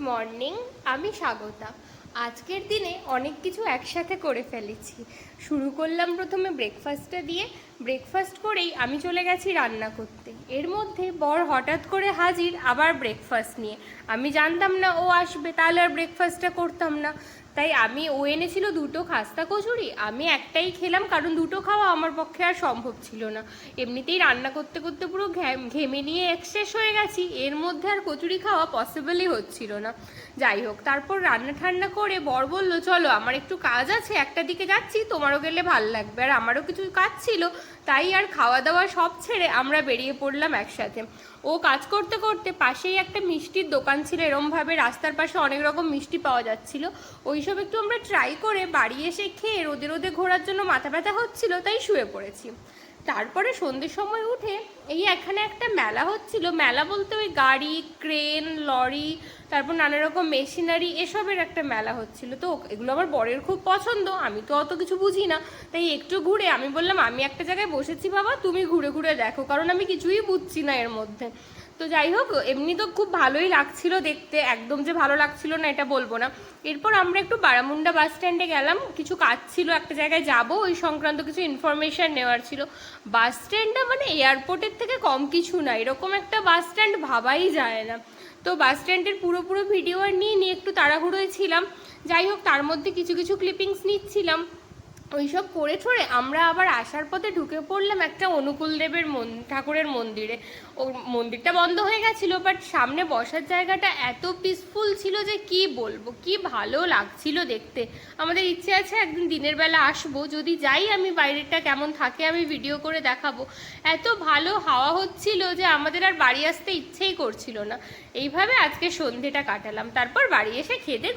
Morning, আমি স্বাগতা। আজকের দিনে অনেক কিছু একসাথে করে ফেলেছি। শুরু করলাম প্রথমে ব্রেকফাস্টটা দিয়ে। ব্রেকফাস্ট করেই আমি চলে গেছি রান্না করতে। এর মধ্যে বর হঠাৎ করে হাজির আবার ব্রেকফাস্ট নিয়ে। আমি জানতাম না ও আসবে, তাহলে আর ব্রেকফাস্টটা করতাম না। তাই ও এনেছিল দুটো খাস্তা কচুরি, আমি একটাই খেলাম, কারণ দুটো খাওয়া আমার পক্ষে আর সম্ভব ছিল না। এমনিতেই রান্না করতে করতে পুরো ঘেমে নিয়ে এক্সেস হয়ে গেছি, এর মধ্যে আর কচুরি খাওয়া পসিবলই হচ্ছিল না। যাই হোক, তারপর রান্না ঠান্না করে বর বলল, চলো আমার একটু কাজ আছে, একটা দিকে যাচ্ছি, তোমারও গেলে ভাল লাগবে। আর আমারও কিছু কাজ ছিল, তাই আর খাওয়া দাওয়া সব ছেড়ে আমরা বেরিয়ে পড়লাম একসাথে। ও কাজ করতে করতে পাশেই একটা মিষ্টির দোকান ছিল, এরমভাবে রাস্তার পাশে অনেক রকম মিষ্টি পাওয়া যাচ্ছিল। ওইসব একটু আমরা ট্রাই করে বাড়ি এসে খেয়ে রোদে রোদে ঘোরার জন্য মাথা ব্যথা হচ্ছিল, তাই শুয়ে পড়েছি। তারপরে সন্ধ্যের সময় উঠে এখানে একটা মেলা হচ্ছিল। মেলা বলতে ওই গাড়ি, ক্রেন, লরি, তারপর নানা রকম মেশিনারি, এসবের একটা মেলা হচ্ছিল। তো এগুলো আমার বরের খুব পছন্দ, আমি তো অত কিছু বুঝি না। তাই একটু ঘুরে আমি বললাম, আমি একটা জায়গায় বসেছি বাবা, তুমি ঘুরে ঘুরে দেখো, কারণ আমি কিছুই বুঝছি না এর মধ্যে। তো যাই হোক, এমনি তো খুব ভালোই লাগছিল দেখতে, একদম যে ভালো লাগছিল না এটা বলবো না। এরপর আমরা একটু বারামুন্ডা বাস স্ট্যান্ডে গেলাম, কিছু কাজ ছিল, একটা জায়গায় যাব, ওই সংক্রান্ত কিছু ইনফরমেশন নেওয়ার ছিল। বাস স্ট্যান্ডটা মানে এয়ারপোর্টের থেকে কম কিছু না, এরকম একটা বাস স্ট্যান্ড ভাবাই যায় না। তো বাস স্ট্যান্ডের পুরো ভিডিও আর নিয়ে একটু তাড়াহুড়োয় ছিলাম। যাই হোক, তার মধ্যে কিছু কিছু ক্লিপিংস নিচ্ছিলাম। ওইসব করে ঠোরে আমরা আবার আসার পথে ঢুকে পড়লাম একটা অনুকূলদেবের ঠাকুরের মন্দিরে। ও মন্দিরটা বন্ধ হয়ে গেছিল, বাট সামনে বসার জায়গাটা এত পিসফুল ছিল যে কি বলবো, কি ভালো লাগছিল দেখতে। আমাদের ইচ্ছে আছে একদিন দিনের বেলা আসবো, যদি যাই আমি বাইরেটা কেমন থাকে আমি ভিডিও করে দেখাবো। এত ভালো হাওয়া হচ্ছিল যে আমাদের আর বাড়ি আসতে ইচ্ছেই করছিল না। এইভাবে আজকে সন্ধেটা কাটালাম, তারপর বাড়ি এসে খেতে